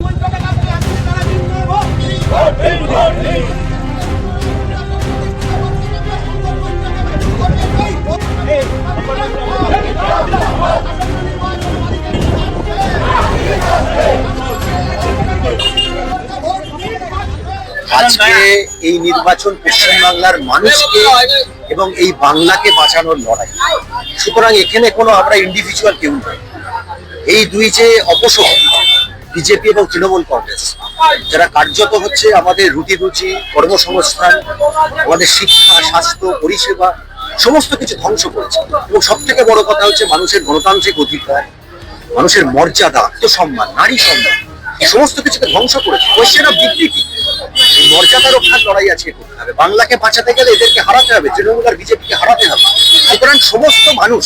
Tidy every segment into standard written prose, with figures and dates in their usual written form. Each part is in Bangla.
আজকে এই নির্বাচন পশ্চিমবাংলার মানুষকে এবং এই বাংলাকে বাঁচানোর লড়াই। সুতরাং এখানে কোনো আমরা ইন্ডিভিজুয়াল কেউ নয়। এই দুই যে অপশক্তি বিজেপি এবং তৃণমূল কংগ্রেস, যারা কার্যত হচ্ছে আমাদের রুটি রুচি, কর্মসংস্থান, আমাদের শিক্ষা, স্বাস্থ্য, পরিষেবা সমস্ত কিছু ধ্বংস করেছে। এবং সব থেকে বড় কথা হচ্ছে মানুষের গণতান্ত্রিক অধিকার, মানুষের মর্যাদা, আত্মসম্মান, নারী সম্মান, এই সমস্ত কিছুকে ধ্বংস করেছে। কোয়েশ্চেন অফ ডিগনিটি, এই মর্যাদা রক্ষার লড়াই আজকে করতে হবে। বাংলাকে বাঁচাতে গেলে এদেরকে হারাতে হবে, তৃণমূল আর বিজেপিকে হারাতে হবে। সুতরাং সমস্ত মানুষ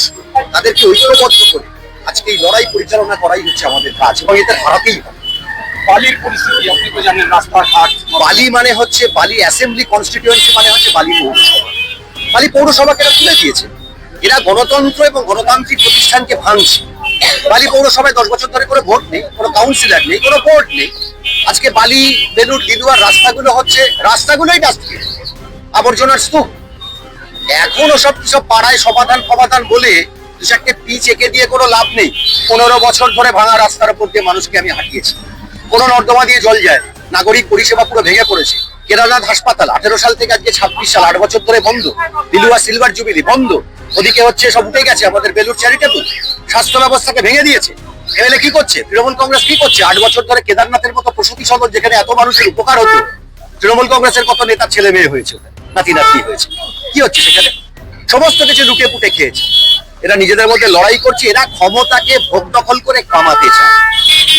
তাদেরকে ঐক্যবদ্ধ করে আজকে এই লড়াই পরিচালনা করাই হচ্ছে আমাদের কাজ, এবং এদের হারাতেই হবে। বালির পরিস্থিতি আপনি তো জানেন, রাস্তাঘাট। বালি মানে হচ্ছে বালি অ্যাসেম্বলি কনস্টিটিউয়েন্সি, মানে হচ্ছে বালি পৌরসভা। বালি পৌরসভাকে এরা তুলে দিয়েছে। এরা গণতন্ত্র এবং গণতান্ত্রিক প্রতিষ্ঠানকে ভাঙছে। বালি পৌরসভায় 10 বছর ধরে কোনো ভোট নেই, কোনো কাউন্সিলর নেই, কোনো বোর্ড নেই। আজকে বালি, বেলুর, লিলুয়ার রাস্তাগুলো হচ্ছে রাস্তাগুলোই ডাস্টবিন, আবর্জনার স্তূপ। এখন ওসব সব পাড়ায় সমাধান বলে দু চারটে পিচ এঁকে দিয়ে কোনো লাভ নেই। 15 বছর ধরে ভাঙা রাস্তার উপর দিয়ে মানুষকে আমি হাঁটিয়েছি। কোনো নর্দমা দিয়ে জল যায়, নাগরিক পরিষেবা পুরো ভেঙে পড়েছে। কেরালানাথ হাসপাতাল 18 সাল থেকে আজকে 26 সাল, 8 বছর ধরে বন্ধ। লিলুয়া সিলভার জুবিলি বন্ধ। ওদিকে হচ্ছে সব উঠে গেছে আমাদের বেলুর চ্যারিটেবল। স্বাস্থ্য ব্যবস্থাকে ভেঙে দিয়েছে। এমএলএ কি করছে? তৃণমূল কংগ্রেস কি করছে? 8 বছর ধরে কেদারনাথের মতো প্রসূতি সদন, যেখানে এত মানুষের উপকার হতো, তৃণমূল কংগ্রেসের কত নেতার ছেলে মেয়ে হয়েছে, নাতি নাতনি হয়েছে। কি হচ্ছে সেখানে? সমস্ত কিছু লুটে পুটে খেয়েছে। এরা নিজেদের মধ্যে লড়াই করছে। এরা ক্ষমতাকে ভোগ দখল করে কামাতে চায়,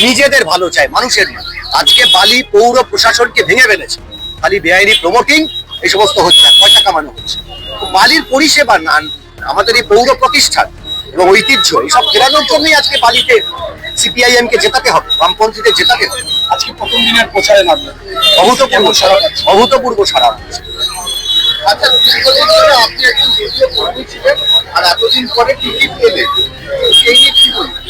নিজেদের ভালো চায়, মানুষের না। আজকে বালি পৌর প্রশাসনকে ভেঙে ফেলেছে। খালি বেআইনি প্রমোটিং এই সমস্ত হচ্ছে, পয়সা কামানো হচ্ছে। বালির পরিষেবা না, আমাদের এই পৌর প্রতিষ্ঠান এবং ঐতিহ্য এইসব ফেরানোর জন্যই আজকে বালিতে সিপিআইএম কে জেতাতে হবে, বামপন্থীদের জেতাতে হবে। আজকে প্রথম দিনের প্রচারে নামলেন, অভূতপূর্ব সারা হচ্ছে। আচ্ছা, দীর্ঘদিন ধরে আপনি একজন দলীয় কর্মী ছিলেন, আর এতদিন পরে টিকিট পেলেন, এই নিয়ে কি বলবেন?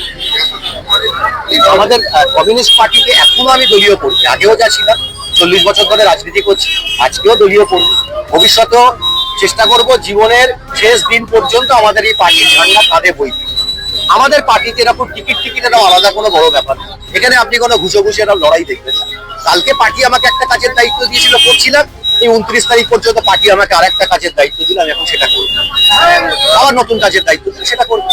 আমাদের কমিউনিস্ট পার্টিতে এখনো আমি দলীয় কর্মী, আগেও যা ছিলাম। 40 বছর ধরে রাজনীতি করছি, আজকেও দলীয় কর্মী। ভবিষ্যতেও চেষ্টা করব জীবনের শেষ দিন পর্যন্ত আমাদের এই পার্টির ঝান্ডা কাঁধে বইতে। আমাদের পার্টিতে এরকম টিকিট আলাদা কোনো বড় ব্যাপার না। এখানে আপনি কোনো ঘুষে এরকম লড়াই দেখবেন না। কালকে পার্টি আমাকে একটা কাজের দায়িত্ব দিয়েছিল, করছিলাম। এই 29 তারিখ পর্যন্ত পার্টি আমাকে আরেকটা কাজের দায়িত্ব দিল, আমি এখন সেটা করবো। আবার নতুন কাজের দায়িত্ব দিল, সেটা করবো।